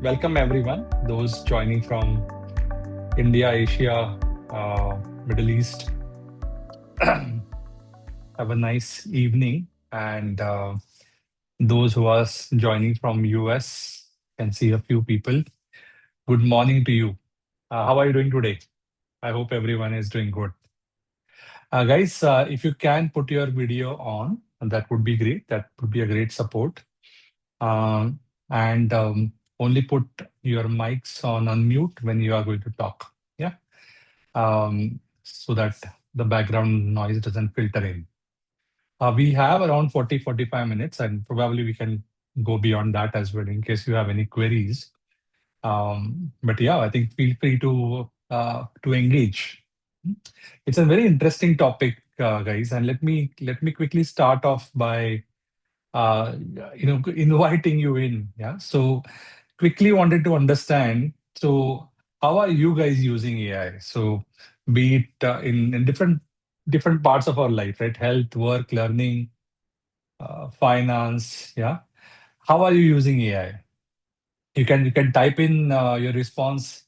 Welcome everyone, those joining from India, Asia, Middle East. Have a nice evening, and those who are joining from US can see a few people. Good morning to you. How are you doing today? I hope everyone is doing good. Guys, if you can put your video on, that would be great. That would be a great support. Um, and only put your mics on unmute when you are going to talk. Yeah. So that the background noise doesn't filter in. We have around 40-45 minutes, and probably we can go beyond that as well in case you have any queries. But yeah, I think feel free to engage. It's a very interesting topic, guys, and let me quickly start off by uh, inviting you in. Yeah, so quickly wanted to understand. So, how are you guys using AI? So, be it in different parts of our life, right? Health, work, learning, finance. Yeah. How are you using AI? You can type in your response,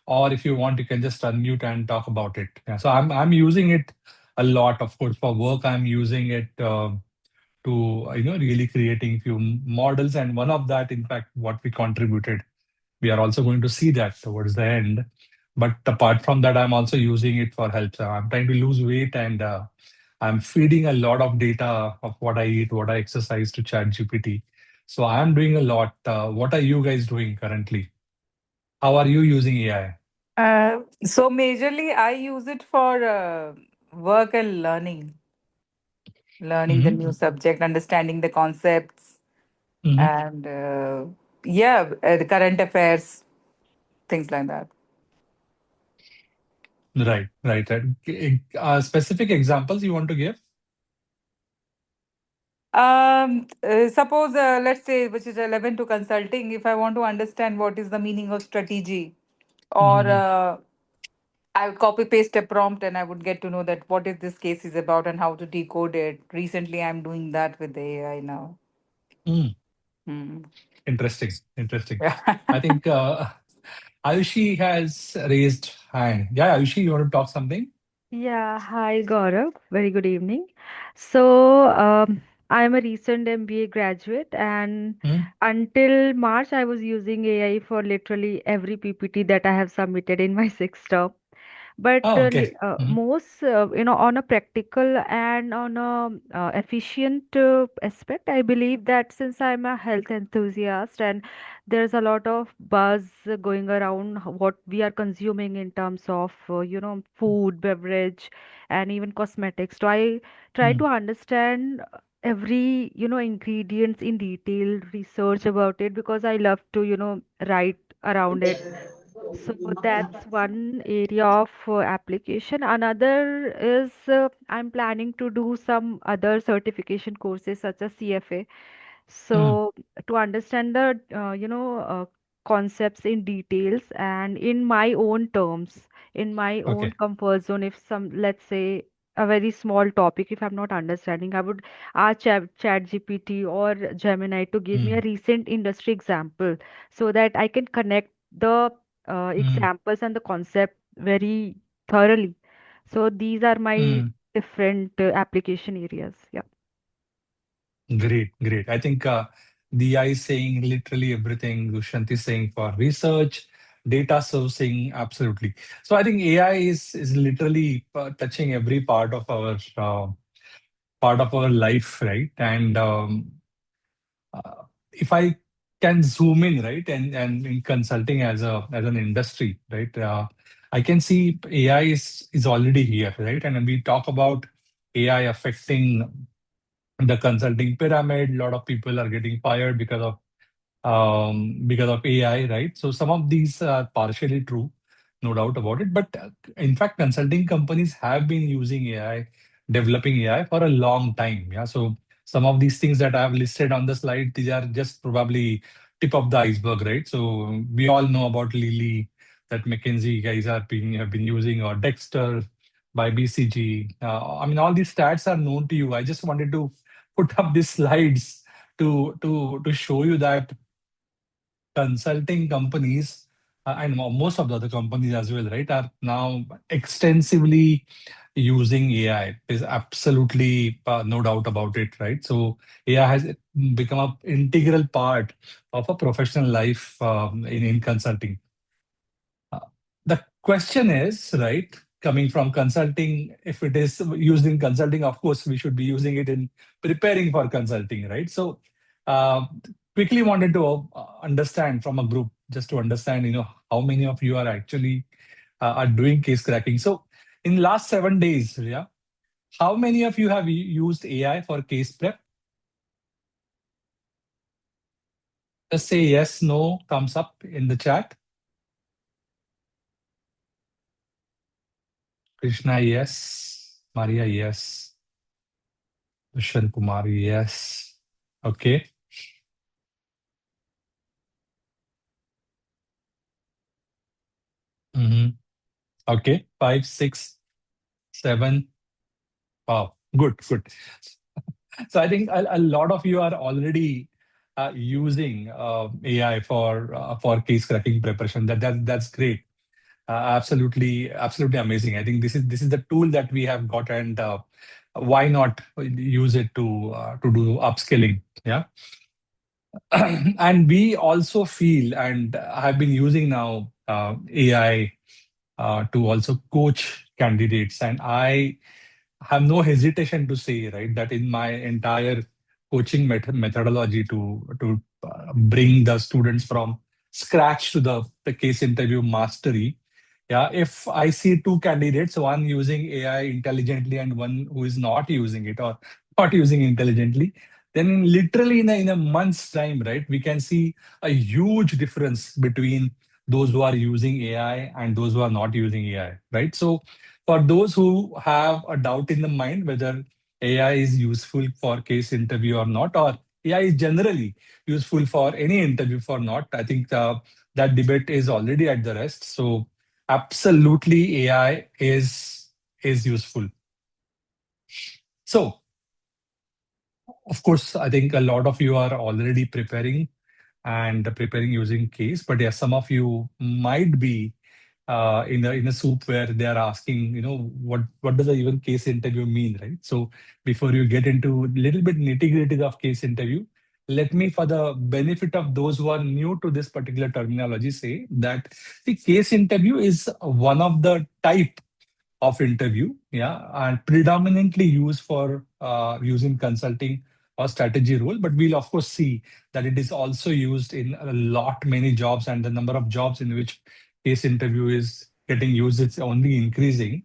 or if you want, you can just unmute and talk about it. Yeah. So I'm using it a lot. Of course, for work, I'm using it. To really creating few models, and one of that, in fact, what we contributed, we are also going to see that towards the end. But apart from that, I'm also using it for help. So I'm trying to lose weight, and I'm feeding a lot of data of what I eat, what I exercise to chat GPT. So I'm doing a lot. What are you guys doing currently? How are you using AI? So majorly I use it for work and learning the Hmm. new subject, understanding the concepts, Hmm. and the current affairs, things like that. Right. Specific examples you want to give? Suppose, let's say, which is relevant to consulting, if I want to understand what is the meaning of strategy, or Hmm. I would copy paste a prompt and I would get to know that what is this case is about and how to decode it. Recently, I'm doing that with the AI now. Mm. Hmm. Interesting. Yeah. I think Ayushi has raised hand. Yeah, Ayushi, you want to talk something? Yeah, hi Gaurav. Very good evening. So, I'm a recent MBA graduate, and Hmm? until March, I was using AI for literally every PPT that I have submitted in my sixth term. But Oh, okay. Hmm. most, on a practical and on a efficient aspect, I believe that since I'm a health enthusiast and there's a lot of buzz going around what we are consuming in terms of, food, beverage, and even cosmetics. So I try Hmm. to understand every, ingredients in detail, research about it because I love to, write around it, so that's one area of application. Another is I'm planning to do some other certification courses such as CFA. Hmm. So to understand the concepts in details and in my own terms, in my own Okay. comfort zone. If some, let's say, a very small topic, if I'm not understanding, I would ask Chat GPT or Gemini to give me Hmm. a recent industry example so that I can connect the Hmm. examples and the concept very thoroughly. So these are my Hmm. different application areas. Yeah. Great. I think Diya is saying literally everything Dushyant is saying for research, data sourcing, absolutely. So I think AI is literally touching every part of our life, right? And if I can zoom in, right, and in consulting as an industry, right, I can see AI is already here, right, and when we talk about AI affecting the consulting pyramid, a lot of people are getting fired because of AI, right? So some of these are partially true, no doubt about it. But in fact, consulting companies have been using AI, developing AI for a long time. Yeah. So some of these things that I have listed on the slide, these are just probably tip of the iceberg, right? So we all know about Lily, that McKinsey guys have been using, or Dexter by BCG. I mean, all these stats are known to you. I just wanted to put up these slides to show you that consulting companies and most of the other companies as well, right, are now extensively using AI. There's absolutely no doubt about it, right? So AI has become an integral part of a professional life in consulting. Uh, the question is, right, coming from consulting, if it is used in consulting, of course, we should be using it in preparing for consulting, right? So, uh, quickly wanted to understand from a group, just to understand, how many of you are actually are doing case cracking. So, in last 7 days, yeah, how many of you have used AI for case prep? Just say yes, no, thumbs up in the chat. Krishna, yes. Maria, yes. Vishal Kumar, yes. Okay. Mhm. Okay. Five, six, seven. Wow. Good, good. So I think a lot of you are already using AI for case cracking preparation. That's great. Absolutely, absolutely amazing. I think this is the tool that we have got, and why not use it to do upskilling? Yeah. And we also feel, and I've been using now AI to also coach candidates. And I have no hesitation to say, right, that in my entire coaching methodology to bring the students from scratch to the case interview mastery. Yeah, if I see two candidates, one using AI intelligently and one who is not using it or not using intelligently, then literally in a month's time, right, we can see a huge difference between those who are using AI and those who are not using AI, right? So for those who have a doubt in the mind whether AI is useful for case interview or not, or AI is generally useful for any interview or not, I think that debate is already at the rest. So absolutely, AI is useful. So of course, I think a lot of you are already preparing and preparing using case, but yeah, some of you might be in a soup where they are asking, what does a even case interview mean, right? So before you get into a little bit nitty gritty of case interview, let me, for the benefit of those who are new to this particular terminology, say that the case interview is one of the type of interview, yeah, and predominantly used for using consulting or strategy role. But we'll of course see that it is also used in a lot many jobs, and the number of jobs in which case interview is getting used, it's only increasing.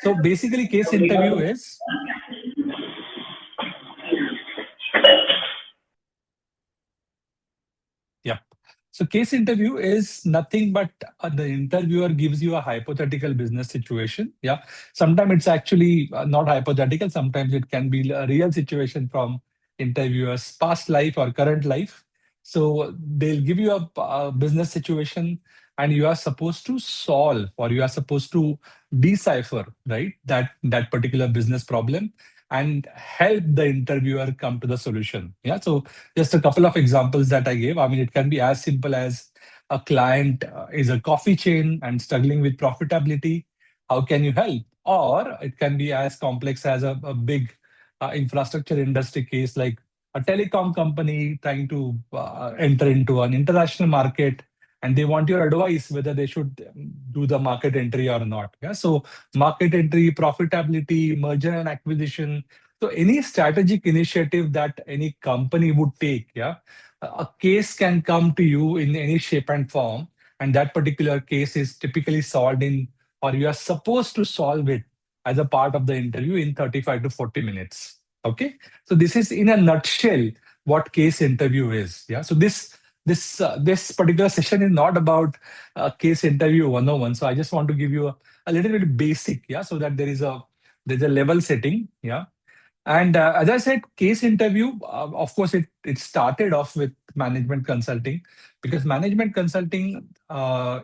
So basically, case interview is, yeah. So case interview is nothing but the interviewer gives you a hypothetical business situation. Yeah. Sometimes it's actually not hypothetical. Sometimes it can be a real situation from interviewer's past life or current life. So they'll give you a business situation, and you are supposed to solve, or you are supposed to decipher, right, that particular business problem and help the interviewer come to the solution. Yeah. So just a couple of examples that I gave. I mean, it can be as simple as a client is a coffee chain and struggling with profitability. How can you help? Or it can be as complex as a big infrastructure industry case, like a telecom company trying to enter into an international market, and they want your advice whether they should do the market entry or not. Yeah. So market entry, profitability, merger and acquisition, so any strategic initiative that any company would take, yeah, a case can come to you in any shape and form, and that particular case is typically solved in, or you are supposed to solve it as a part of the interview in 35 to 40 minutes. Okay, so this is in a nutshell what case interview is. Yeah, so this particular session is not about case interview 101. So I just want to give you a little bit basic, yeah, so that there's a level setting. Yeah. And as I said, case interview, of course, it started off with management consulting, because management consulting,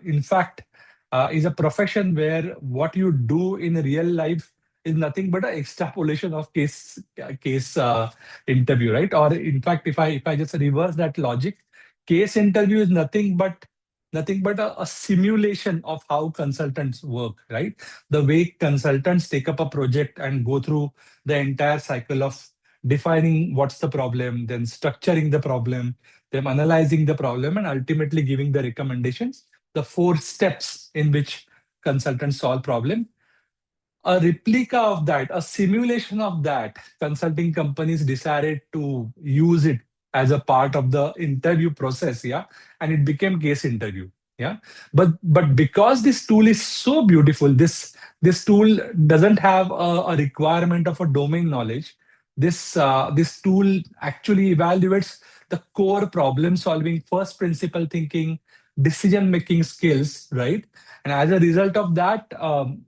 in fact, is a profession where what you do in real life is nothing but an extrapolation of case interview, right? Or in fact, if I just reverse that logic, Case interview is nothing but a simulation of how consultants work, right? The way consultants take up a project and go through the entire cycle of defining what's the problem, then structuring the problem, then analyzing the problem, and ultimately giving the recommendations, the four steps in which consultants solve problem. A replica of that, a simulation of that, consulting companies decided to use it as a part of the interview process, yeah, and it became case interview, yeah. But because this tool is so beautiful, this tool doesn't have a requirement of a domain knowledge. This tool actually evaluates the core problem solving, first principle thinking, decision making skills, right? And as a result of that,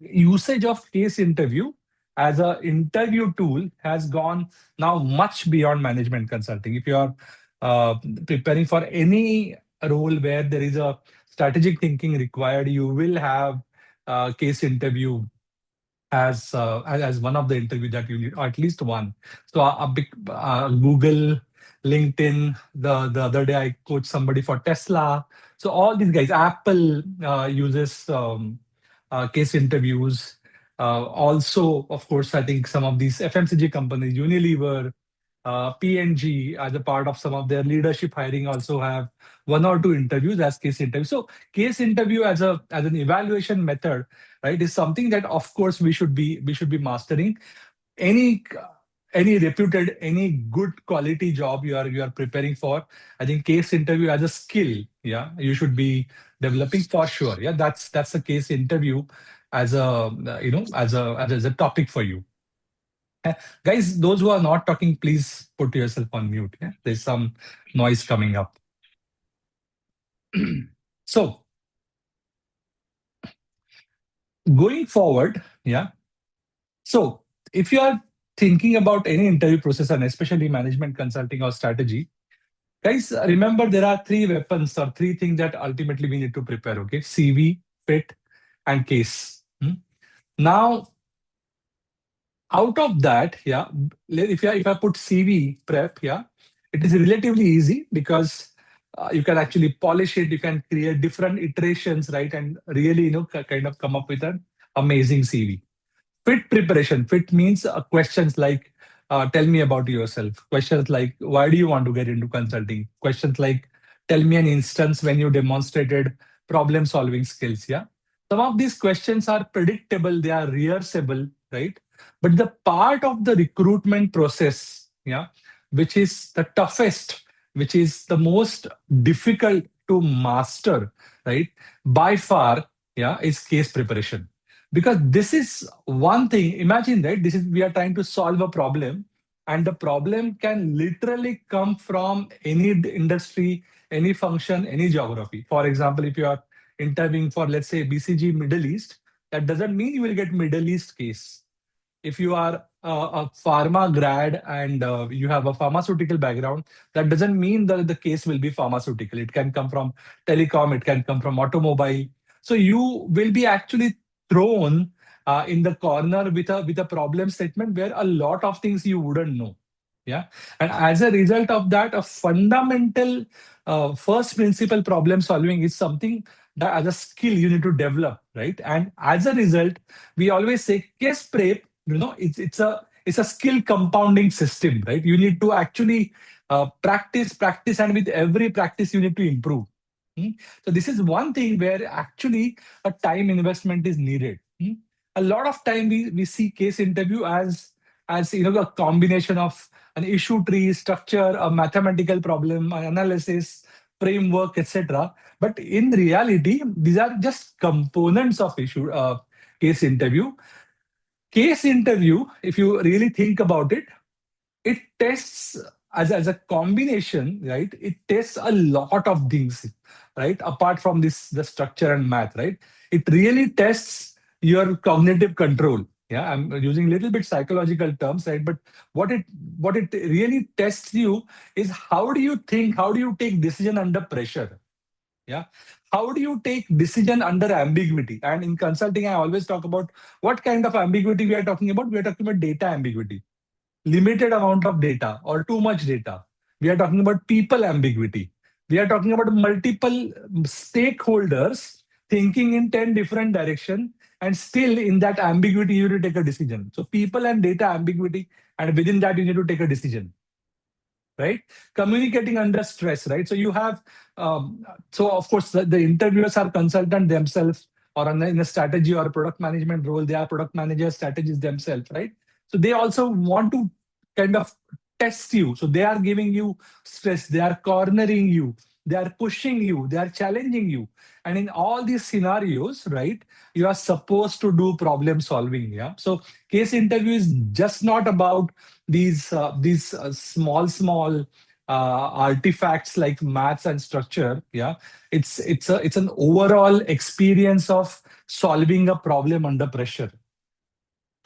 usage of case interview as an interview tool has gone now much beyond management consulting. If you are uh, preparing for any role where there is a strategic thinking required, you will have case interview as one of the interview that you need, or at least one. So a big Google, LinkedIn. The other day I coached somebody for Tesla. So all these guys, Apple uses case interviews. Also, of course, I think some of these FMCG companies, Unilever, PNG, as a part of some of their leadership hiring, also have one or two interviews as case interview. So case interview as an evaluation method, right, is something that of course we should be mastering. Any any reputed, any good quality job you are preparing for, I think case interview as a skill, yeah, you should be developing for sure. Yeah, that's the case interview as a as a topic for you. Guys, those who are not talking, please put yourself on mute. Yeah, there's some noise coming up. So going forward, yeah. So if you are thinking about any interview process, and especially management consulting or strategy, guys, remember there are three weapons or three things that ultimately we need to prepare. Okay, CV, fit, and case. Now, out of that, yeah, if I put CV prep, yeah, it is relatively easy because you can actually polish it, you can create different iterations, right, and really kind of come up with an amazing CV. Fit preparation. Fit means questions like, tell me about yourself. Questions like, why do you want to get into consulting? Questions like, tell me an instance when you demonstrated problem solving skills. Yeah. Some of these questions are predictable, they are rehearsable, right? But the part of the recruitment process, yeah, which is the toughest, which is the most difficult to master, right, by far, yeah, is case preparation. Because this is one thing, imagine, right, this is, we are trying to solve a problem, and the problem can literally come from any industry, any function, any geography. For example, if you are interviewing for, let's say, BCG Middle East, that doesn't mean you will get Middle East case. If you are a pharma grad and you have a pharmaceutical background, that doesn't mean that the case will be pharmaceutical. It can come from telecom, it can come from automobile. So you will be actually thrown in the corner with a problem statement where a lot of things you wouldn't know. Yeah, and as a result of that, a fundamental first principle problem solving is something that as a skill you need to develop, right? And as a result, we always say case prep, it's a skill compounding system, right? You need to actually practice, and with every practice you need to improve. Hmm? So this is one thing where actually a time investment is needed. A lot of time we see case interview as a combination of an issue tree structure, a mathematical problem, an analysis framework, etc. But in reality, these are just components of issue case interview. Case interview, if you really think about it, it tests as a combination, right? It tests a lot of things, right? Apart from this, the structure and math, right? It really tests your cognitive control. Yeah, I'm using a little bit psychological terms, right? But what it what it really tests you is how do you think, how do you take decision under pressure? Yeah. How do you take decision under ambiguity? And in consulting, I always talk about what kind of ambiguity we are talking about. We are talking about data ambiguity, limited amount of data or too much data. We are talking about people ambiguity. We are talking about multiple stakeholders thinking in 10 different directions, and still in that ambiguity, you need to take a decision. So people and data ambiguity, and within that, you need to take a decision, right? Communicating under stress, right? So you have, so of course, the interviewers are consultant themselves, or in a strategy or product management role, they are product managers, strategists themselves, right? So they also want to kind of test you. So they are giving you stress, they are cornering you, they are pushing you, they are challenging you. And in all these scenarios, right, you are supposed to do problem solving. Yeah. So case interview is just not about these small artifacts like maths and structure. Yeah, it's an overall experience of solving a problem under pressure.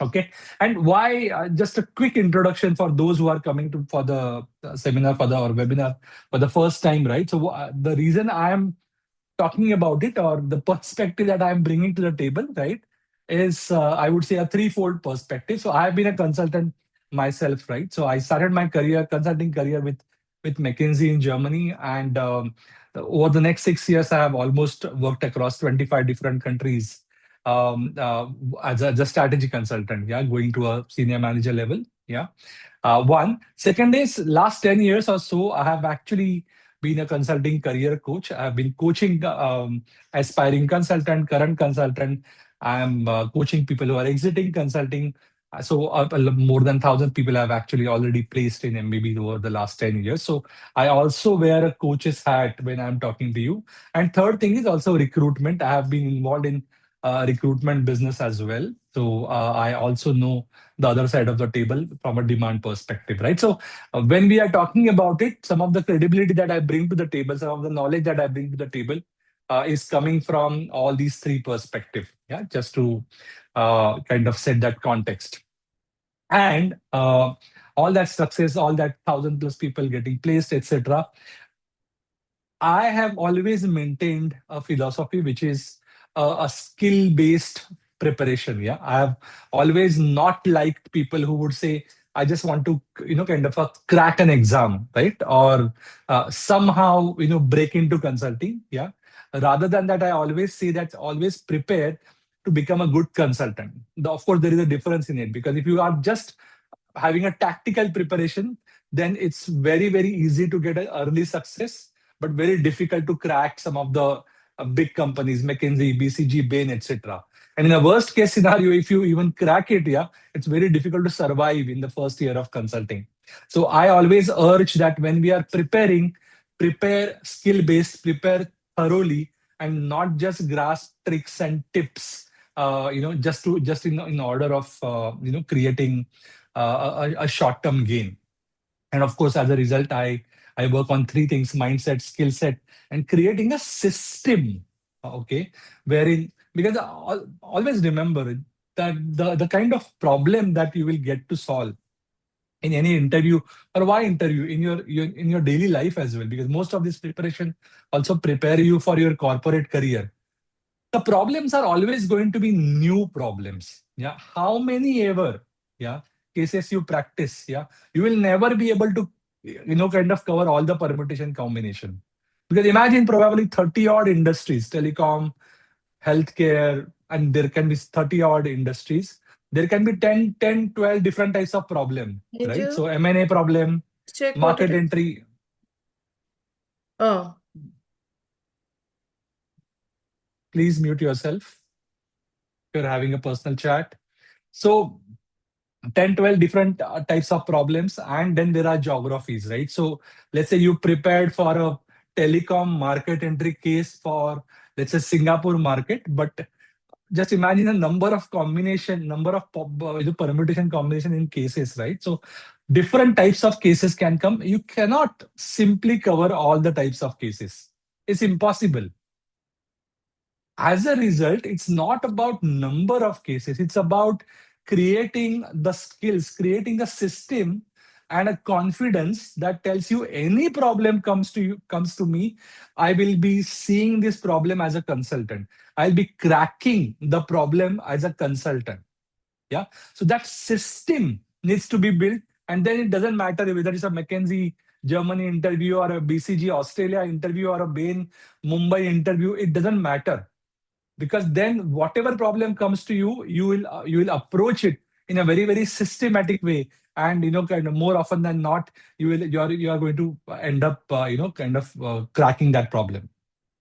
Okay, and why? Just a quick introduction for those who are coming to for the seminar for the or webinar for the first time, right? So the reason I am talking about it, or the perspective that I'm bringing to the table, right, is I would say a threefold perspective. So I've been a consultant myself, right? So I started my consulting career with McKinsey in Germany, and over the next 6 years, I have almost worked across 25 different countries as a strategy consultant. Yeah, going to a senior manager level. Yeah. One. Second is last 10 years or so, I have actually been a consulting career coach. I've been coaching aspiring consultant, current consultant. I'm coaching people who are exiting consulting. So more than 1,000 people I've actually already placed in MBB over the last 10 years. So I also wear a coach's hat when I'm talking to you. And third thing is also recruitment. I have been involved in recruitment business as well. So I also know the other side of the table from a demand perspective, right? So when we are talking about it, some of the credibility that I bring to the table, some of the knowledge that I bring to the table is coming from all these three perspectives. Yeah, just to kind of set that context. And all that success, all that 1,000 plus people getting placed, etc. I have always maintained a philosophy which is a skill based preparation. Yeah. I have always not liked people who would say, I just want to, kind of crack an exam, right? Or somehow, break into consulting. Yeah. Rather than that, I always say that always prepare to become a good consultant. Of course, there is a difference in it, because if you are just having a tactical preparation, then it's very, very easy to get an early success, but very difficult to crack some of the big companies, McKinsey, BCG, Bain, etc. And in a worst case scenario, if you even crack it, yeah, it's very difficult to survive in the first year of consulting. So I always urge that when we are preparing, prepare skill based, prepare thoroughly, and not just grasp tricks and tips. Just in order of creating a short term gain. And of course, as a result, I work on three things: mindset, skill set, and creating a system. Okay, wherein, because always remember that the kind of problem that you will get to solve in any interview, or why interview in your daily life as well, because most of this preparation also prepare you for your corporate career. The problems are always going to be new problems. Yeah, how many ever, yeah, cases you practice, yeah, you will never be able to kind of cover all the permutation combination, because imagine probably 30 odd industries, telecom, healthcare, and there can be 30 odd industries. There can be 12 different types of problem, Did right? you So M&A problem, check what it market is? entry. Oh, Please mute yourself if you're having a personal chat. So 10, 12 different types of problems, and then there are geographies, right? So let's say you prepared for a telecom market entry case for, let's say, Singapore market, but just imagine a number of permutation combination in cases, right? So different types of cases can come. You cannot simply cover all the types of cases. It's impossible. As a result, it's not about number of cases, it's about creating the skills, creating a system and a confidence that tells you any problem comes to me, I will be seeing this problem as a consultant, I'll be cracking the problem as a consultant. Yeah. So that system needs to be built. And then it doesn't matter whether it's a McKinsey, Germany interview or a BCG Australia interview or a Bain Mumbai interview, it doesn't matter, because then whatever problem comes to you, you will approach it in a very very systematic way, and kind of more often than not, you are going to end up kind of cracking that problem.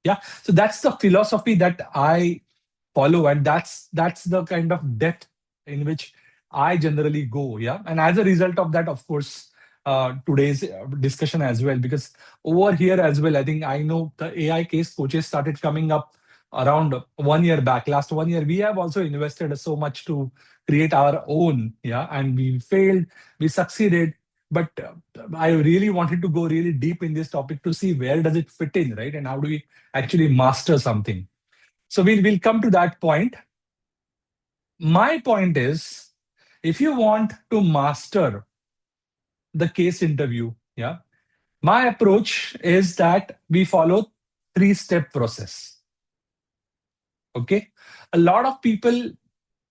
Yeah, so that's the philosophy that I follow, and that's the kind of depth in which I generally go. Yeah, and as a result of that, of course, today's discussion as well, because over here as well, I think I know the AI case coaches started coming up around 1 year back. Last 1 year, we have also invested so much to create our own. Yeah, and we failed, we succeeded, but I really wanted to go really deep in this topic to see where does it fit in, right, and how do we actually master something. So we'll come to that point. My point is, if you want to master the case interview, yeah, my approach is that we follow three-step process. Okay, a lot of people,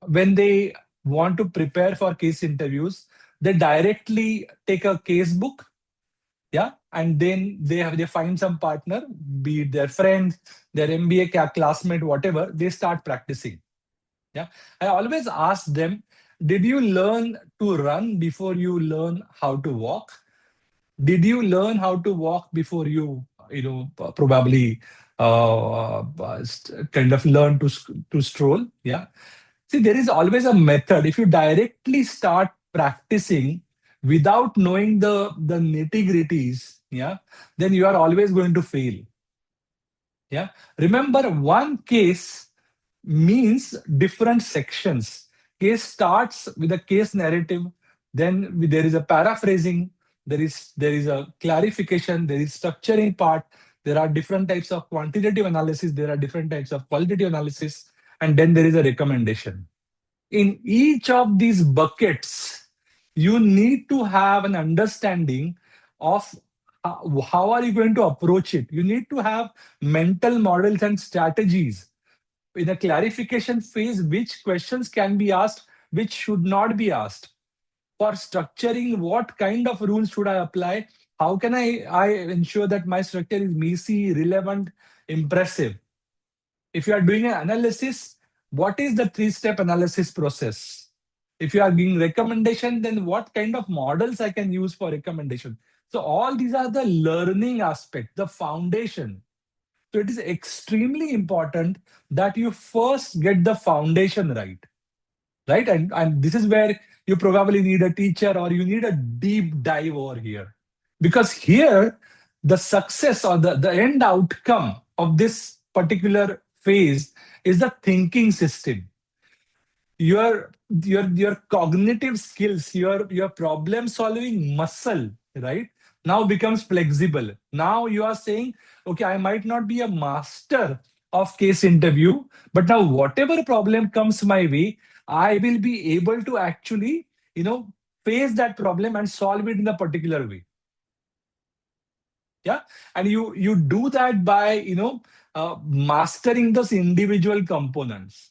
when they want to prepare for case interviews, they directly take a case book, yeah, and then they find some partner, be it their friend, their MBA classmate, whatever, they start practicing. Yeah, I always ask them, did you learn to run before you learn how to walk? Did you learn how to walk before probably kind of learn to stroll? Yeah, see, there is always a method. If you directly start practicing without knowing the nitty-gritties, yeah, then you are always going to fail. Yeah, remember, one case means different sections. Case starts with a case narrative, then there is a paraphrasing, there is a clarification, there is structuring part, there are different types of quantitative analysis, there are different types of qualitative analysis, and then there is a recommendation. In each of these buckets, you need to have an understanding of how are you going to approach it. You need to have mental models and strategies in a clarification phase, which questions can be asked, which should not be asked. For structuring, what kind of rules should I apply? How can I ensure that my structure is messy, relevant, impressive? If you are doing an analysis, what is the three-step analysis process? If you are giving recommendation, then what kind of models I can use for recommendation? So all these are the learning aspect, the foundation. So it is extremely important that you first get the foundation right, right? And this is where you probably need a teacher or you need a deep dive over here. Because here, the success or the end outcome of this particular phase is the thinking system. Your cognitive skills, your problem solving muscle, right, now becomes flexible. Now you are saying, okay, I might not be a master of case interview, but now whatever problem comes my way, I will be able to actually face that problem and solve it in a particular way. Yeah, and you do that by mastering those individual components.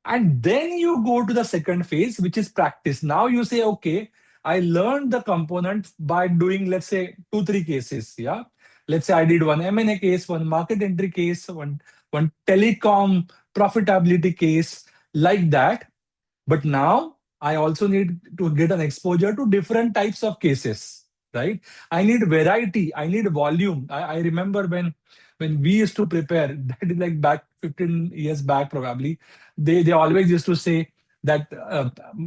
And then you go to the second phase, which is practice. Now you say, okay, I learned the component by doing, let's say, 2, 3 cases. Yeah. Let's say I did one M&A case, one market entry case, one telecom profitability case, like that. But now I also need to get an exposure to different types of cases, right? I need variety. I need volume. I remember when we used to prepare, that is like back 15 years back, probably, they always used to say that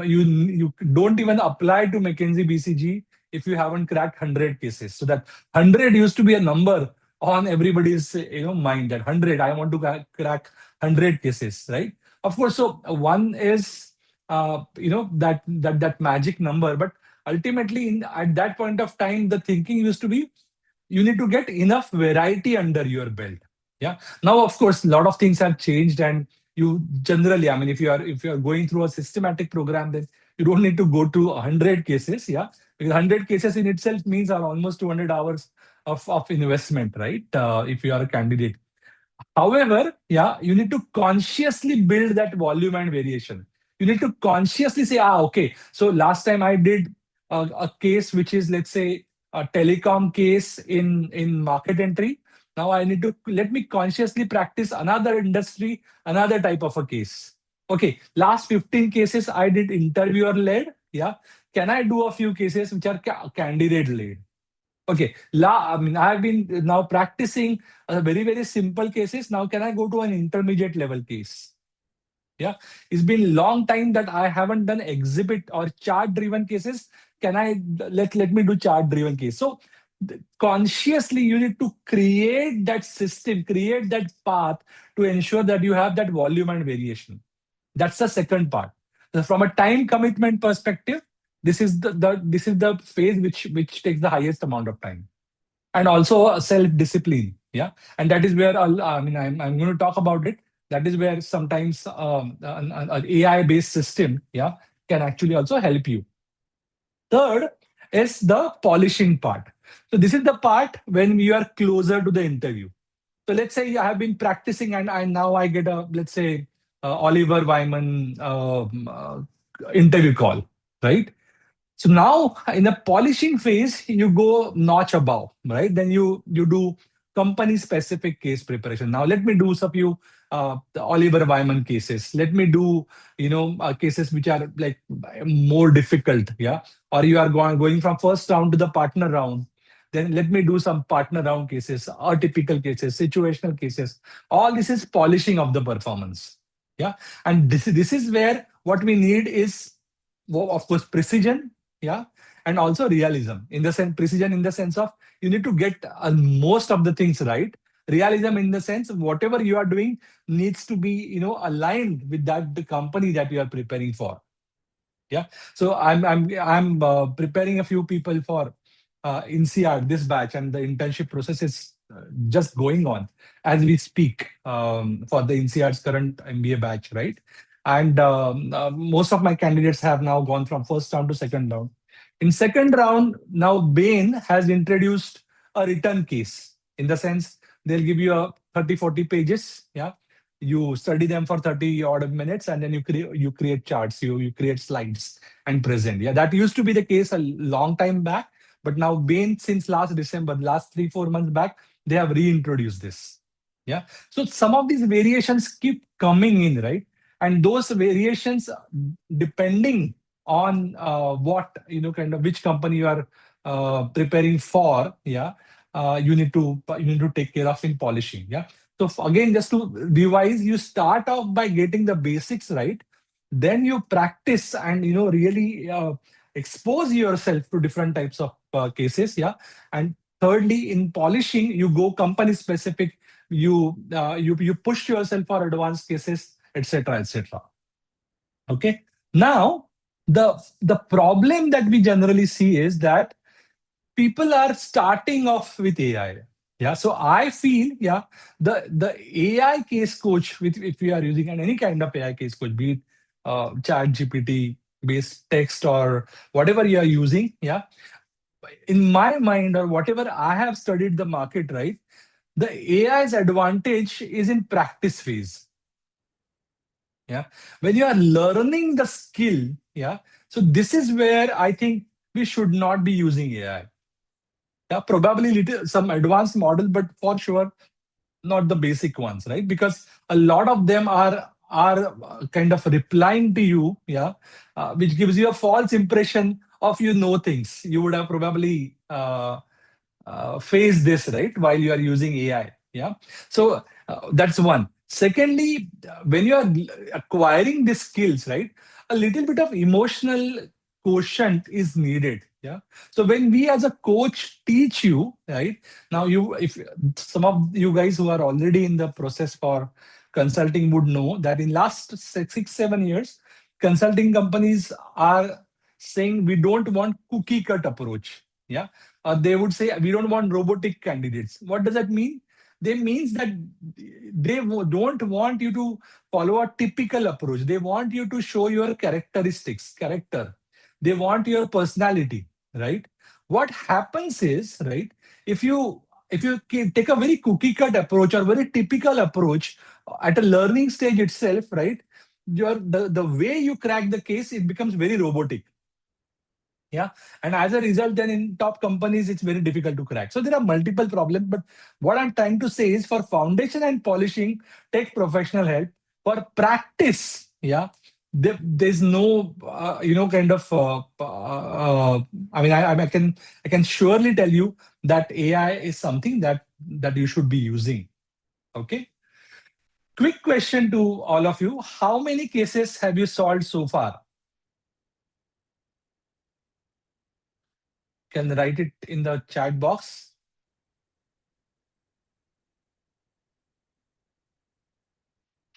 you don't even apply to McKinsey BCG if you haven't cracked 100 cases. So that 100 used to be a number on everybody's mind, that 100, I want to crack 100 cases, right? Of course, so one is that magic number, but ultimately at that point of time, the thinking used to be, you need to get enough variety under your belt. Yeah, now of course a lot of things have changed, and you generally, I mean, if you are going through a systematic program, then you don't need to go to 100 cases. Yeah, because 100 cases in itself means are almost 200 hours of investment, right? If you are a candidate. However, yeah, you need to consciously build that volume and variation. You need to consciously say, okay, so last time I did a case which is, let's say, a telecom case in market entry. Now I need to let me consciously practice another industry, another type of a case. Okay, last 15 cases I did interviewer led. Yeah, can I do a few cases which are candidate led? Okay, I mean, I have been now practicing very, very simple cases. Now, can I go to an intermediate level case? Yeah, it's been long time that I haven't done exhibit or chart driven cases. Can I let me do chart driven case? So consciously you need to create that system, create that path to ensure that you have that volume and variation. That's the second part. So from a time commitment perspective, this is this is the phase which takes the highest amount of time, and also self discipline. Yeah, and that is where I mean I'm going to talk about it. That is where sometimes an AI based system, yeah, can actually also help you. Third is the polishing part. So this is the part when you are closer to the interview. So let's say I have been practicing and I now I get a, let's say, Oliver Wyman interview call, right? So now in the polishing phase, you go notch above, right? Then you do company specific case preparation. Now let me do some few the Oliver Wyman cases. Let me do cases which are like more difficult, yeah. Or you are going from first round to the partner round. Then let me do some partner round cases, atypical cases, situational cases. All this is polishing of the performance, yeah. And this is where what we need is, well, of course, precision, yeah, and also realism. In the sense, precision in the sense of you need to get most of the things right. Realism in the sense whatever you are doing needs to be aligned with that the company that you are preparing for. Yeah. So I'm preparing a few people for INSEAD this batch, and the internship process is just going on as we speak for the INSEAD's current MBA batch, right? And most of my candidates have now gone from first round to second round. In second round, now Bain has introduced a written case, in the sense they'll give you a 30-40 pages. Yeah, you study them for 30 odd minutes, and then you create charts, you create slides and present. Yeah, that used to be the case a long time back, but now Bain, since last December, last 3-4 months back, they have reintroduced this. Yeah, so some of these variations keep coming in, right? And those variations, depending on what kind of which company you are preparing for, yeah, you need to take care of in polishing. Yeah. So again, just to revise, you start off by getting the basics right, then you practice and really expose yourself to different types of cases. Yeah, and thirdly, in polishing, you go company specific. You push yourself for advanced cases, etc., etc. Okay. Now, the problem that we generally see is that people are starting off with AI. Yeah. So I feel, yeah, the AI case coach, with if we are using any kind of AI case coach, be it chat GPT based text or whatever you are using, yeah. In my mind, or whatever I have studied the market, right? The AI's advantage is in practice phase. Yeah. When you are learning the skill, yeah. So this is where I think we should not be using AI. Yeah, probably little some advanced model, but for sure not the basic ones, right? Because a lot of them are kind of replying to you, yeah, which gives you a false impression of things. You would have probably face this, right, while you are using AI. Yeah. So that's one. Secondly, when you are acquiring these skills, right, a little bit of emotional quotient is needed. Yeah. So when we as a coach teach you, right, now if some of you guys who are already in the process for consulting would know that in last 6, 7 years, consulting companies are saying we don't want cookie cut approach. Yeah, they would say we don't want robotic candidates. What does that mean? They means that they don't want you to follow a typical approach. They want you to show your character. They want your personality, right? What happens is, right, if you take a very cookie cut approach or very typical approach at a learning stage itself, right, the way you crack the case, it becomes very robotic. Yeah. And as a result, then in top companies, it's very difficult to crack. So there are multiple problems. But what I'm trying to say is for foundation and polishing, take professional help. For practice, yeah, there's no, kind of, I mean, I can surely tell you that AI is something that you should be using. Okay. Quick question to all of you. How many cases have you solved so far? Can write it in the chat box.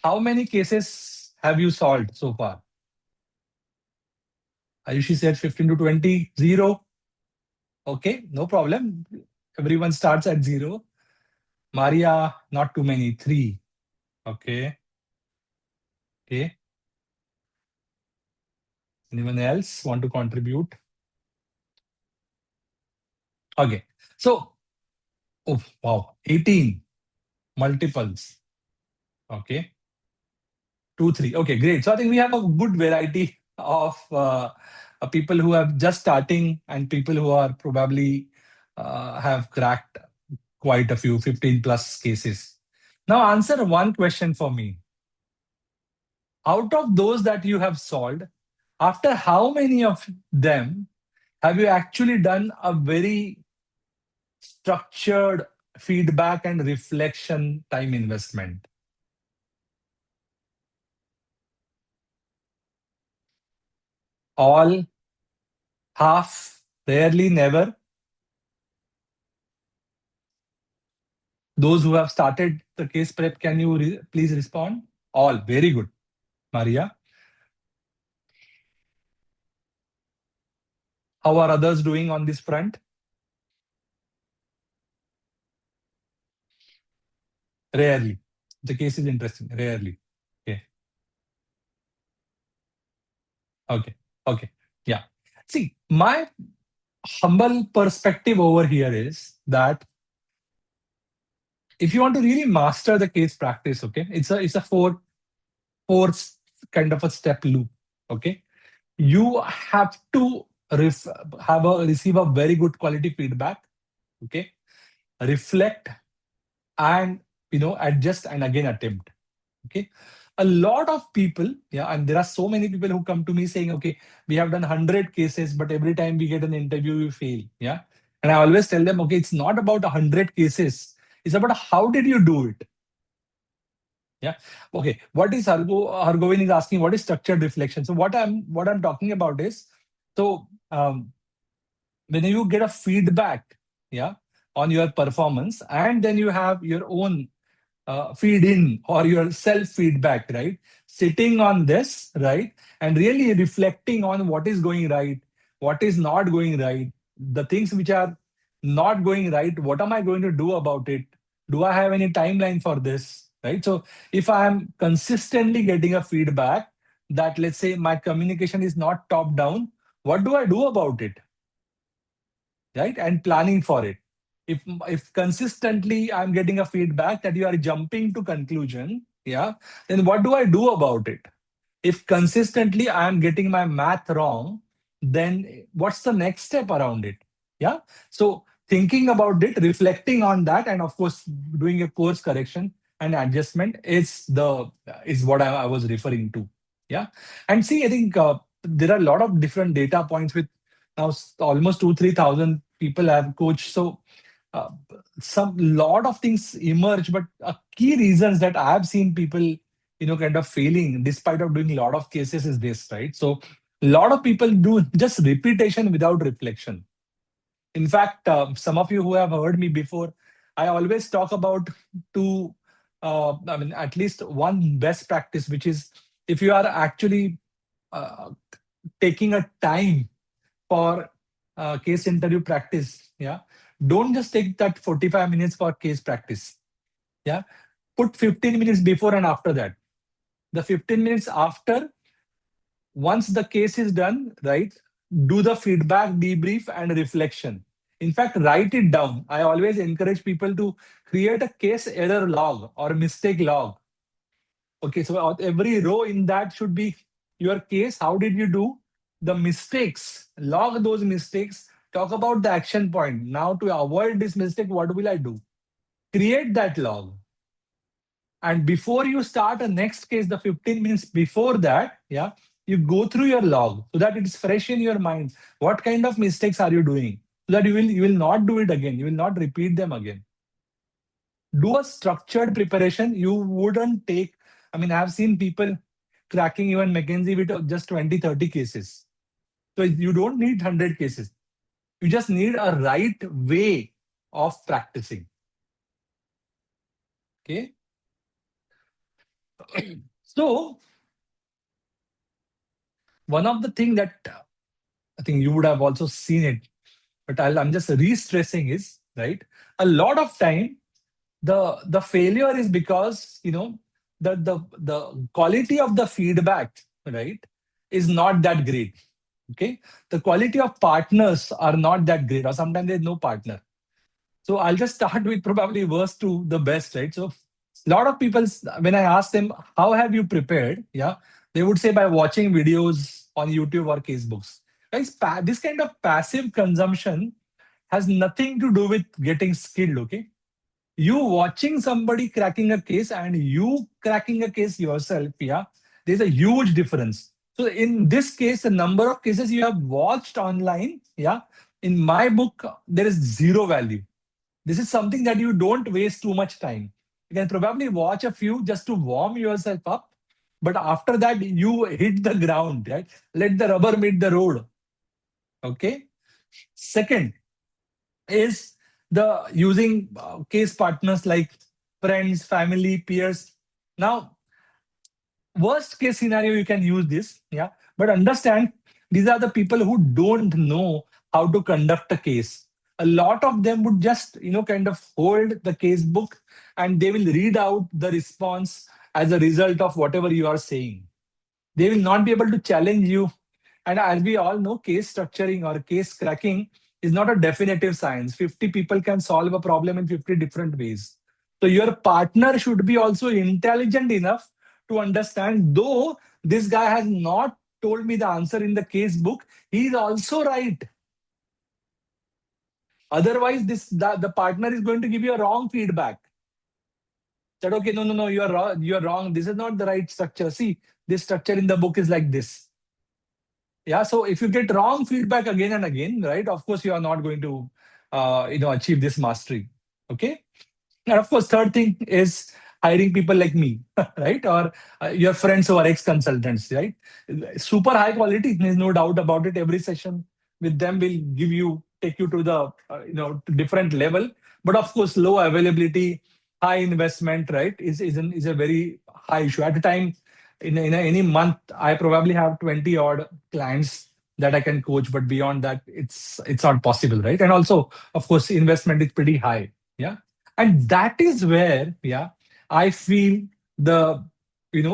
How many cases have you solved so far? Ayushi said 15 to 20, zero. Okay, no problem. Everyone starts at zero. Maria, not too many, three. Okay, okay. Anyone else want to contribute? Okay, so, oh, wow, 18 multiples. Okay, two, three. Okay, great. So I think we have a good variety of people who are just starting and people who are probably have cracked quite a few, 15 plus cases. Now answer one question for me. Out of those that you have solved, after how many of them have you actually done a very structured feedback and reflection time investment? All, half, rarely, never? Those who have started the case prep, can you please respond? All, very good. Maria, how are others doing on this front? Rarely. The case is interesting. Rarely. Okay. Okay. Okay. Yeah. See, my humble perspective over here is that if you want to really master the case practice, okay, it's a four kind of a step loop. Okay. You have to receive a very good quality feedback. Okay. Reflect and adjust and again attempt. Okay. A lot of people, yeah, and there are so many people who come to me saying, okay, we have done 100 cases, but every time we get an interview we fail. Yeah. And I always tell them, okay, it's not about 100 cases, it's about how did you do it. Yeah. Okay, what is Hargovin is asking, what is structured reflection? So what I'm talking about is, so when you get a feedback, yeah, on your performance, and then you have your own feed in or your self feedback, right? Sitting on this, right? And really reflecting on what is going right, what is not going right, the things which are not going right, what am I going to do about it? Do I have any timeline for this? Right. So if I am consistently getting a feedback that, let's say, my communication is not top down, what do I do about it? Right, and planning for it. If consistently I'm getting a feedback that you are jumping to conclusion, yeah, then what do I do about it? If consistently I am getting my math wrong, then what's the next step around it? Yeah. So thinking about it, reflecting on that, and of course doing a course correction and adjustment is what I was referring to. Yeah. And see, I think there are a lot of different data points with now almost 2-3 thousand people have coached. So uh, some lot of things emerge, but key reasons that I have seen people kind of failing despite of doing a lot of cases is this, right? So a lot of people do just repetition without reflection. In fact, some of you who have heard me before, I always talk about two, I mean, at least one best practice, which is if you are actually uh, taking a time for case interview practice, yeah, don't just take that 45 minutes for case practice. Yeah, put 15 minutes before and after that. The 15 minutes after, once the case is done, right, do the feedback, debrief, and reflection. In fact, write it down. I always encourage people to create a case error log or mistake log. Okay, so every row in that should be your case. How did you do? the mistakes, log those mistakes, talk about the action point. Now, to avoid this mistake, what will I do? Create that log. And before you start a next case, the 15 minutes before that, yeah, you go through your log so that it's fresh in your mind. What kind of mistakes are you doing? So that you will not do it again. You will not repeat them again. Do a structured preparation. You wouldn't take, I mean, I've seen people cracking even McKinsey with just 20, 30 cases. So you don't need 100 cases. You just need a right way of practicing. Okay. So one of the thing that I think you would have also seen it, but I'm just re-stressing is right. A lot of time, the failure is because the quality of the feedback, right, is not that great. Okay, the quality of partners are not that great, or sometimes there's no partner. So I'll just start with probably worst to the best, right? So a lot of people, when I ask them, how have you prepared? Yeah, they would say by watching videos on YouTube or casebooks. Guys, this kind of passive consumption has nothing to do with getting skilled, okay? You watching somebody cracking a case and you cracking a case yourself, yeah, there's a huge difference. So in this case, the number of cases you have watched online, yeah, in my book, there is zero value. This is something that you don't waste too much time. You can probably watch a few just to warm yourself up. But after that, you hit the ground, right? Let the rubber meet the road. Okay. Second is the using case partners like friends, family, peers. Now, worst case scenario, you can use this. Yeah. But understand, these are the people who don't know how to conduct a case. A lot of them would just kind of hold the case book and they will read out the response as a result of whatever you are saying. They will not be able to challenge you. And as we all know, case structuring or case cracking is not a definitive science. 50 people can solve a problem in 50 different ways. So your partner should be also intelligent enough to understand, though this guy has not told me the answer in the case book, he is also right. Otherwise, the partner is going to give you a wrong feedback. That okay, no, you are wrong. You are wrong. This is not the right structure. See, this structure in the book is like this. Yeah, so if you get wrong feedback again and again, right, of course you are not going to achieve this mastery. Okay. And of course, third thing is hiring people like me, right? Or your friends who are ex-consultants, right? Super high quality, there's no doubt about it. Every session with them will take you to the, to different level. But of course, low availability, high investment, right, is a very high issue. At a time, in any month, I probably have 20 odd clients that I can coach, but beyond that, it's not possible, right? And also, of course, investment is pretty high. Yeah. And that is where, yeah, I feel the,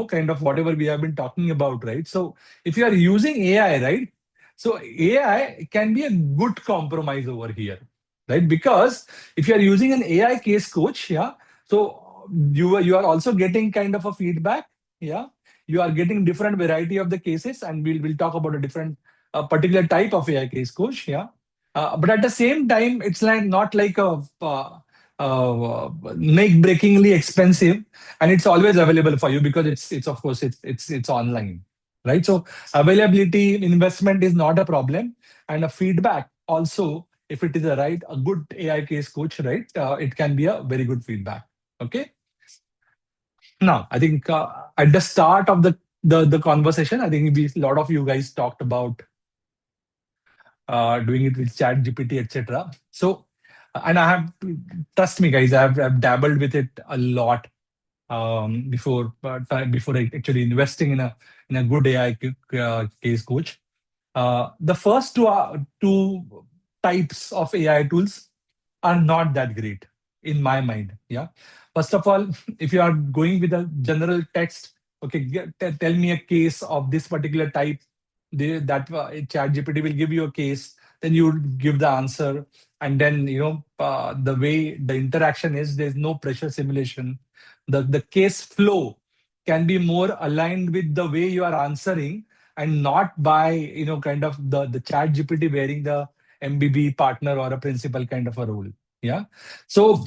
kind of whatever we have been talking about, right? So if you are using AI, right? So AI can be a good compromise over here, right? Because if you are using an AI case coach, yeah, so you are also getting kind of a feedback, yeah. You are getting different variety of the cases, and we'll talk about a different particular type of AI case coach, yeah. But at the same time, it's like not like a make breakingly expensive, and it's always available for you because it's of course it's online, right? So availability investment is not a problem, and a feedback also, if it is a good AI case coach, right, it can be a very good feedback. Okay. Now I think at the start of the conversation, I think a lot of you guys talked about doing it with chat gpt, etc. So and I have, trust me guys, I've dabbled with it a lot before actually investing in a good AI case coach. The first two types of AI tools are not that great in my mind. Yeah. First of all, if you are going with a general text, okay, tell me a case of this particular type. That Chat GPT will give you a case, then you give the answer, and then the way the interaction is, there's no pressure simulation. The case flow can be more aligned with the way you are answering and not by kind of the chat GPT wearing the MBB partner or a principal kind of a role. Yeah. So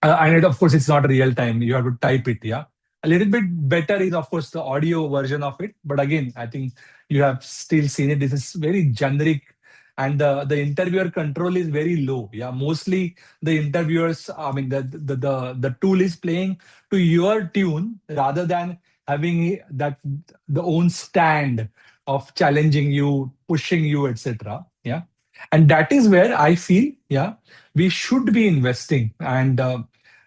and of course, it's not real time. You have to type it. Yeah. A little bit better is, of course, the audio version of it. But again, I think you have still seen it. This is very generic, and the interviewer control is very low. Yeah. Mostly the interviewers, I mean, the tool is playing to your tune rather than having that the own stand of challenging you, pushing you, etc. Yeah. And that is where I feel, yeah, we should be investing. And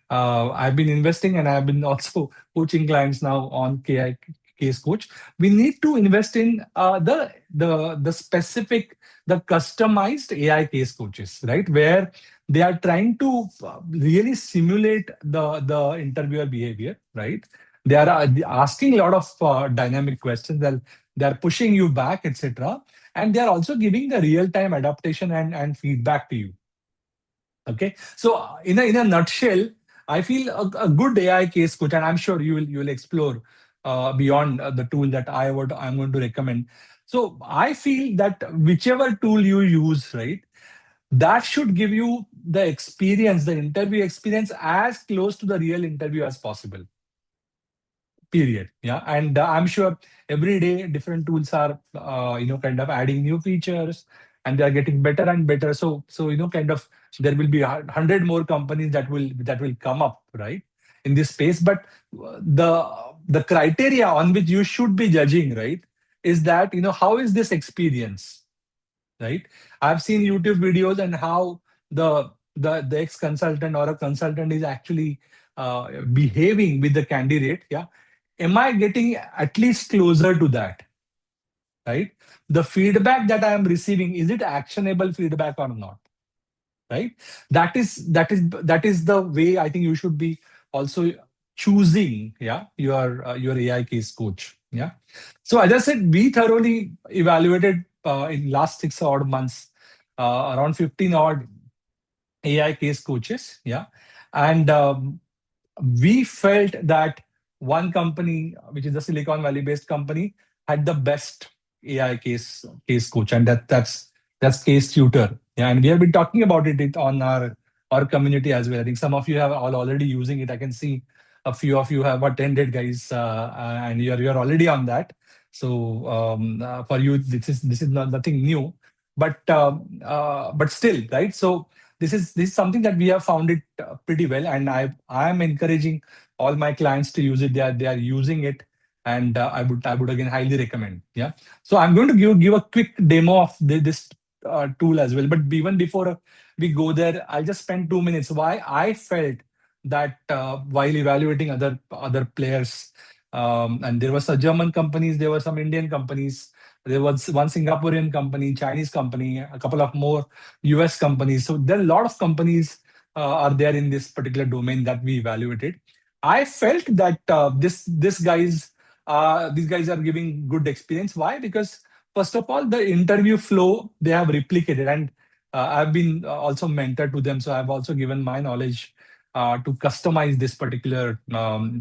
I've been investing, and I've been also coaching clients now on KI case coach. We need to invest in the specific, the customized AI case coaches, right? Where they are trying to really simulate the interviewer behavior, right? They are asking a lot of dynamic questions. They're pushing you back, etc. And they are also giving the real time adaptation and feedback to you. Okay, so in a nutshell, I feel a good AI case coach, and I'm sure you will explore beyond the tool that I'm going to recommend. So I feel that whichever tool you use, right, that should give you the experience, the interview experience, as close to the real interview as possible. Period. Yeah. And I'm sure every day different tools are kind of adding new features, and they are getting better and better. So kind of there will be 100 more companies that will come up, right, in this space. But the criteria on which you should be judging, right, is that how is this experience, right? I've seen YouTube videos and how the ex consultant or a consultant is actually behaving with the candidate. Yeah, am I getting at least closer to that, right? The feedback that I am receiving, is it actionable feedback or not, right? That is the way I think you should be also choosing, yeah, your AI case coach. Yeah. So as I said, we thoroughly evaluated in last 6 odd months around 15 odd AI case coaches. Yeah. And we felt that one company, which is a Silicon Valley based company, had the best AI case coach, and that's CaseTutor. Yeah, and we have been talking about it on our community as well. I think some of you have all already using it. I can see a few of you have attended, guys, and you're already on that. So for you, this is not nothing new, but still, right? So this is something that we have found it pretty well, and I am encouraging all my clients to use it. They are using it, and I would again highly recommend. Yeah. So I'm going to give a quick demo of this tool as well. But even before we go there, I'll just spend 2 minutes why I felt that while evaluating other players, and there were some German companies, there were some Indian companies, there was one Singaporean company, Chinese company, a couple of more US companies. So there are a lot of companies are there in this particular domain that we evaluated. I felt that these guys are giving good experience. Why? Because first of all, the interview flow they have replicated, and I've been also mentored to them, so I've also given my knowledge to customize this particular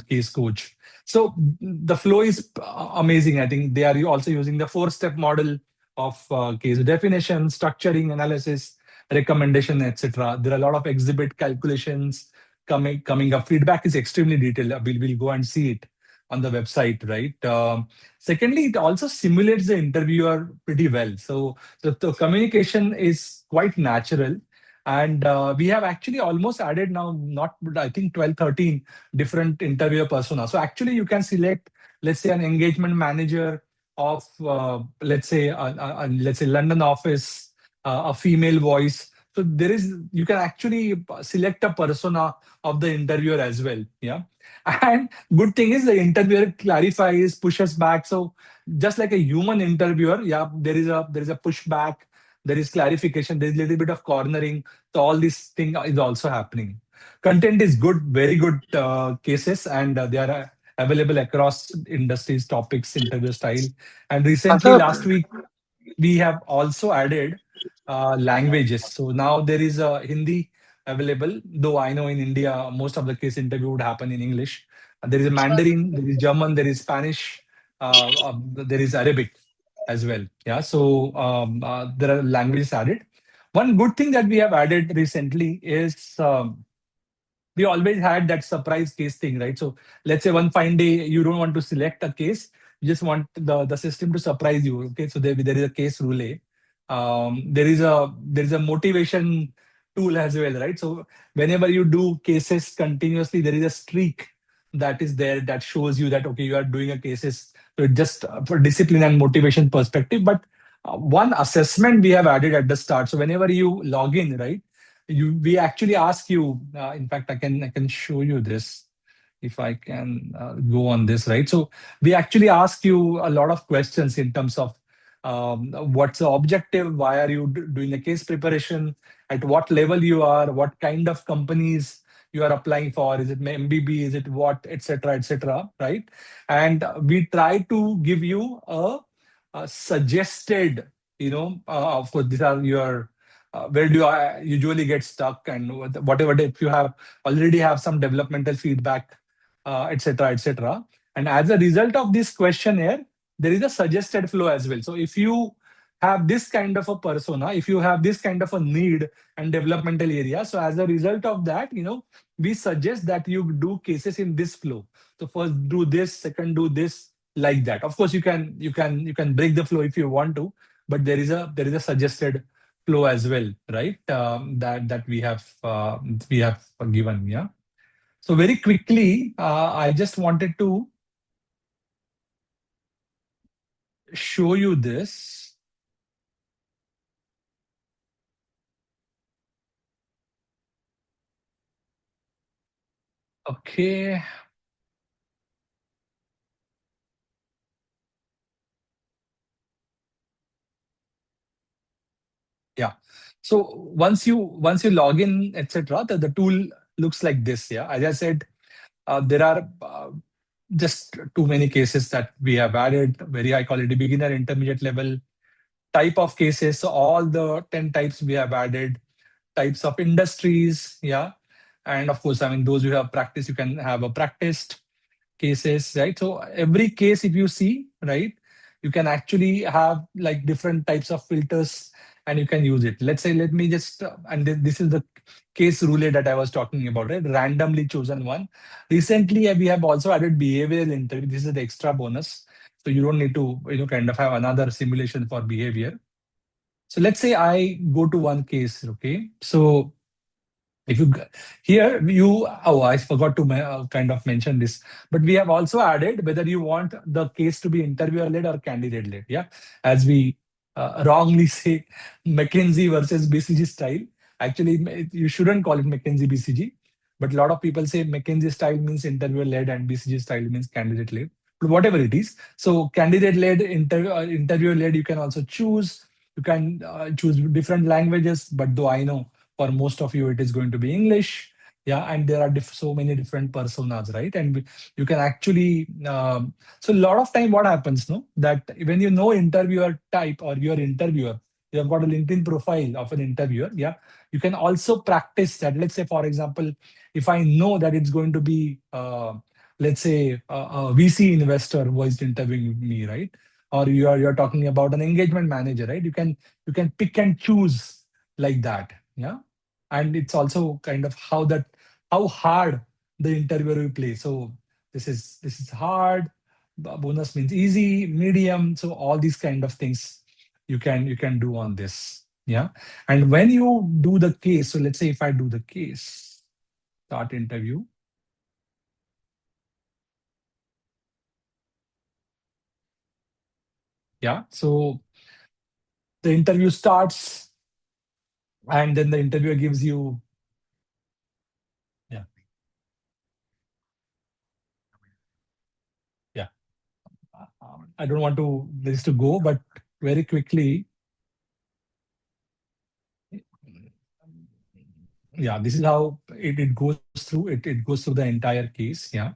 case coach. So the flow is amazing. I think they are also using the four-step model of case definition, structuring, analysis, recommendation, etc. There are a lot of exhibit calculations coming up. Feedback is extremely detailed. We'll go and see it on the website, right? Secondly, it also simulates the interviewer pretty well. So the communication is quite natural. And we have actually almost added now, not I think 12, 13 different interviewer persona. So actually, you can select, let's say, an engagement manager of, let's say London office, a female voice. So you can actually select a persona of the interviewer as well. Yeah. And good thing is the interviewer clarifies, pushes back. So just like a human interviewer, yeah, there is a pushback, there is clarification, there is a little bit of cornering. So all this thing is also happening. Content is good, very good cases, and they are available across industries, topics, interview style. And recently, Sir, last week, we have also added languages. So now there is a Hindi available, though I know in India, most of the case interview would happen in English. There is a Mandarin, there is German, there is Spanish, there is Arabic. as well. Yeah, so there are languages added. One good thing that we have added recently is we always had that surprise case thing, right? So let's say one fine day you don't want to select a case, you just want the system to surprise you. Okay, so there is a case rule. There is a motivation tool as well, right? So whenever you do cases continuously, there is a streak that is there that shows you that okay, you are doing a cases. So just for discipline and motivation perspective, but one assessment we have added at the start. So whenever you log in, right, you we actually ask you, in fact I can show you this if I can go on this, right? So we actually ask you a lot of questions in terms of what's the objective, why are you doing a case preparation, at what level you are, what kind of companies you are applying for, is it MBB, is it what, etc., etc., right? And we try to give you a suggested, of course these are your where do I usually get stuck, and whatever, if you have already have some developmental feedback, etc., etc. And as a result of this questionnaire, there is a suggested flow as well. So if you have this kind of a persona, if you have this kind of a need and developmental area, so as a result of that, we suggest that you do cases in this flow. So first do this, second do this, like that. Of course, you can break the flow if you want to, but there is a suggested flow as well, right? That we have given. Yeah. So very quickly, I just wanted to show you this. Okay. Yeah. So once you log in, etc., the tool looks like this. Yeah. As I said, there are just too many cases that we have added. Very high quality, beginner, intermediate level, type of cases. So all the 10 types we have added, types of industries. Yeah. And of course, I mean, those who have practice, you can have a practiced cases, right? So every case, if you see, right, you can actually have like different types of filters and you can use it. Let's say, let me just, and this is the case roulette that I was talking about, right? Randomly chosen one. Recently, we have also added behavioral interview. This is the extra bonus. So you don't need to, kind of have another simulation for behavior. So let's say I go to one case, okay? So if you here you I forgot to kind of mention this, but we have also added whether you want the case to be interviewer led or candidate led. Yeah, as we wrongly say McKinsey versus BCG style. Actually, you shouldn't call it McKinsey BCG, but a lot of people say McKinsey style means interviewer led and BCG style means candidate led. But whatever it is, so candidate led, interviewer led, you can also choose. You can choose different languages, but though I know for most of you it is going to be English. Yeah, and there are so many different personas, right? And you can actually so a lot of time what happens, no, that when you know interviewer type or your interviewer, you have got a LinkedIn profile of an interviewer. Yeah, you can also practice that. Let's say, for example, if I know that it's going to be let's say a VC investor who is interviewing me, right? Or you're talking about an engagement manager, right? You can pick and choose like that. Yeah, and it's also kind of how hard the interviewer will play. So this is hard. Bonus means easy, medium. So all these kind of things you can do on this. Yeah, and when you do the case, so let's say if I do the case, start interview. Yeah, so the interview starts, and then the interviewer gives you. Yeah, yeah. I don't want to this to go, but very quickly. Yeah, this is how it goes through. It goes through the entire case. Yeah.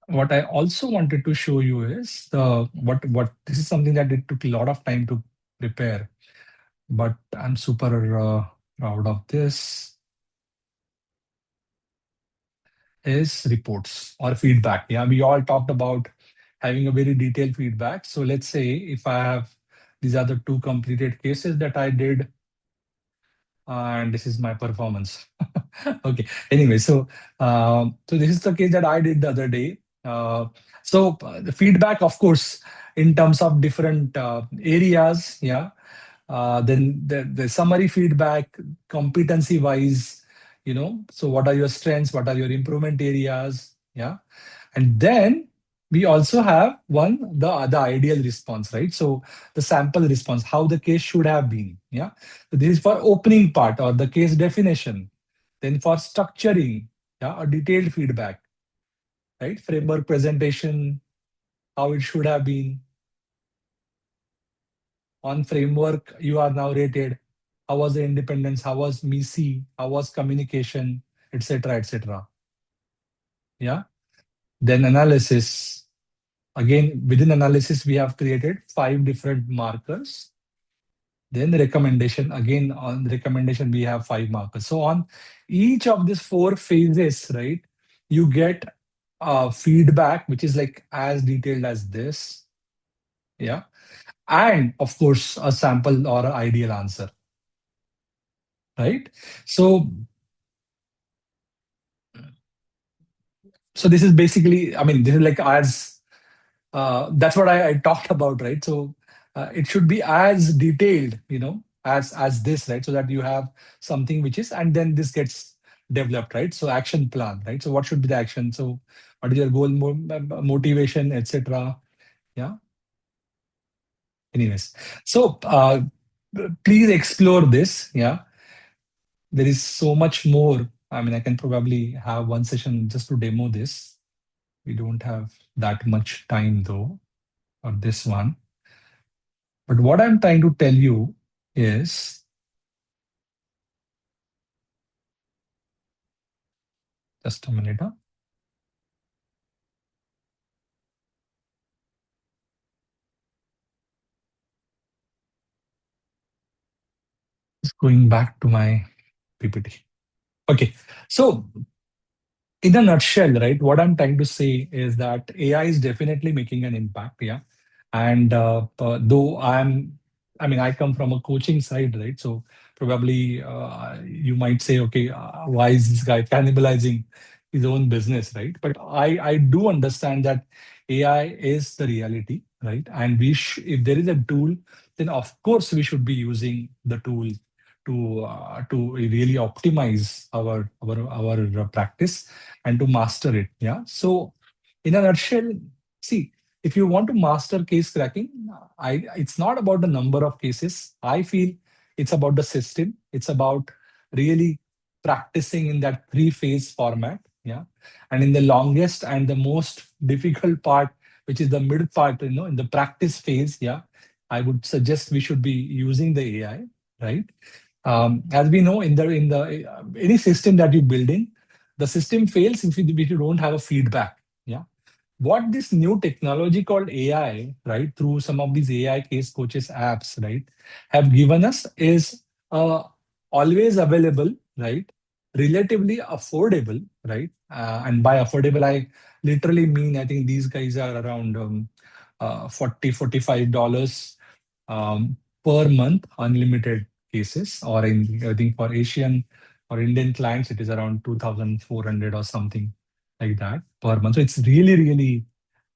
What I also wanted to show you is the what this is something that it took a lot of time to prepare, but I'm super proud of this. Is reports or feedback. Yeah, we all talked about having a very detailed feedback. So let's say if I have, these are the two completed cases that I did, and this is my performance. Okay. Anyway, so this is the case that I did the other day. The feedback, of course, in terms of different areas, yeah. Then the summary feedback, competency wise, so what are your strengths, what are your improvement areas, yeah. And then we also have the ideal response, right? So the sample response, how the case should have been, yeah. So this is for opening part or the case definition. Then for structuring, yeah, a detailed feedback, right? Framework presentation, how it should have been. On framework, you are now rated. How was the independence? How was MEC? How was communication, etc., etc. Yeah. Then analysis. Again, within analysis, we have created 5 different markers. Then the recommendation. Again, on recommendation, we have 5 markers. So on each of these 4 phases, right, you get feedback, which is like as detailed as this. Yeah. And of course, a sample or an ideal answer, right? So, so this is basically, I mean, this is like as that's what I talked about, right? So it should be as detailed, as this, right? So that you have something which is, and then this gets developed, right? So action plan, right? So what should be the action? So what is your goal, motivation, etc. Yeah. Anyways, so please explore this. Yeah, there is so much more. I mean, I can probably have one session just to demo this. We don't have that much time though for this one. But what I'm trying to tell you is, just a minute, just going back to my PPT. Okay, so in a nutshell, right, what I'm trying to say is that AI is definitely making an impact. Yeah. And though I mean, I come from a coaching side, right? So probably you might say, okay, why is this guy cannibalizing his own business, right? But I do understand that AI is the reality, right? And if there is a tool, then of course we should be using the tool to really optimize our practice and to master it. Yeah. So in a nutshell, see, if you want to master case cracking, it's not about the number of cases. I feel it's about the system. It's about really practicing in that 3 phase format. Yeah. And in the longest and the most difficult part, which is the mid part, in the practice phase, yeah, I would suggest we should be using the AI, right? As we know, in the any system that you're building, the system fails if you don't have a feedback. Yeah. What this new technology called AI, right, through some of these AI case coaches apps, right, have given us is always available, right, relatively affordable, right, and by affordable I literally mean I think these guys are around 40 $45 per month, unlimited cases, or in I think for Asian or Indian clients it is around 2,400 or something like that per month. So it's really, really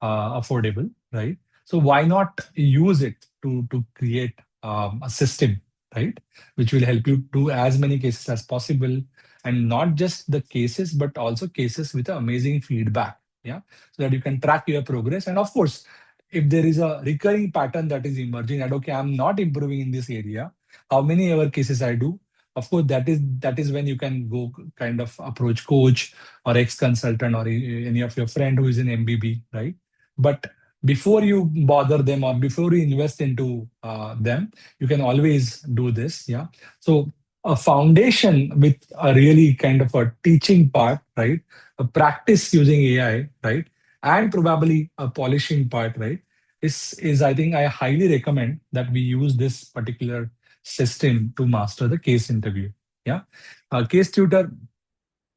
affordable, right? So why not use it to create a system, right, which will help you do as many cases as possible, and not just the cases, but also cases with amazing feedback, yeah, so that you can track your progress. And of course, if there is a recurring pattern that is emerging, that okay, I'm not improving in this area, how many ever cases I do, of course, that is when you can go kind of approach coach or ex-consultant or any of your friend who is in MBB, right? But before you bother them or before you invest into them, you can always do this. Yeah. So a foundation with a really kind of a teaching part, right? A practice using AI, right? And probably a polishing part, right? Is I think I highly recommend that we use this particular system to master the case interview. Yeah. Case tutor,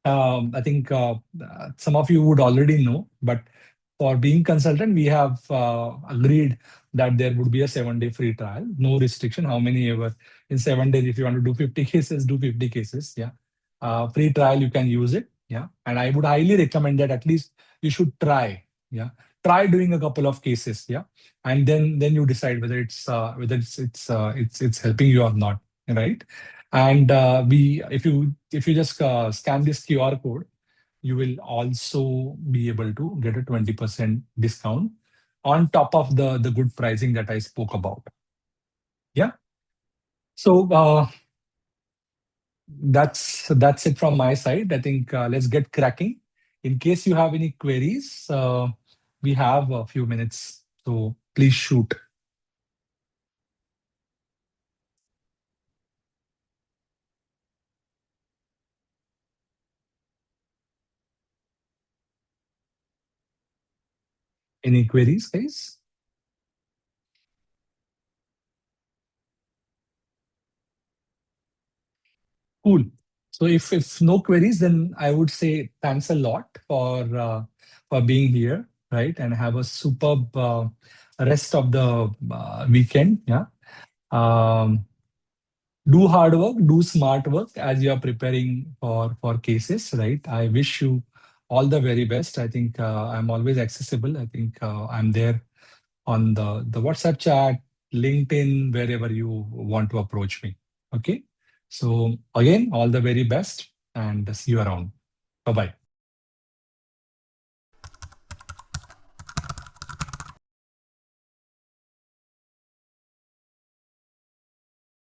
I think some of you would already know, but for being consultant, we have agreed that there would be a 7-day free trial, no restriction, how many ever in 7 days. If you want to do 50 cases, do 50 cases. Yeah. Free trial, you can use it. Yeah. And I would highly recommend that at least you should try. Yeah. Try doing a couple of cases. Yeah. And then you decide whether it's helping you or not. Right. And we if you just scan this QR code, you will also be able to get a 20% discount on top of the good pricing that I spoke about. Yeah. So that's it from my side. I think let's get cracking. In case you have any queries, we have a few minutes, so please shoot. Any queries, guys? Cool. So if no queries, then I would say thanks a lot for being here, right? And have a superb rest of the weekend. Yeah. Um, do hard work, do smart work as you are preparing for cases, right? I wish you all the very best. I think I'm always accessible. I think I'm there on the WhatsApp chat, LinkedIn, wherever you want to approach me. Okay. So again, all the very best and see you around. Bye bye.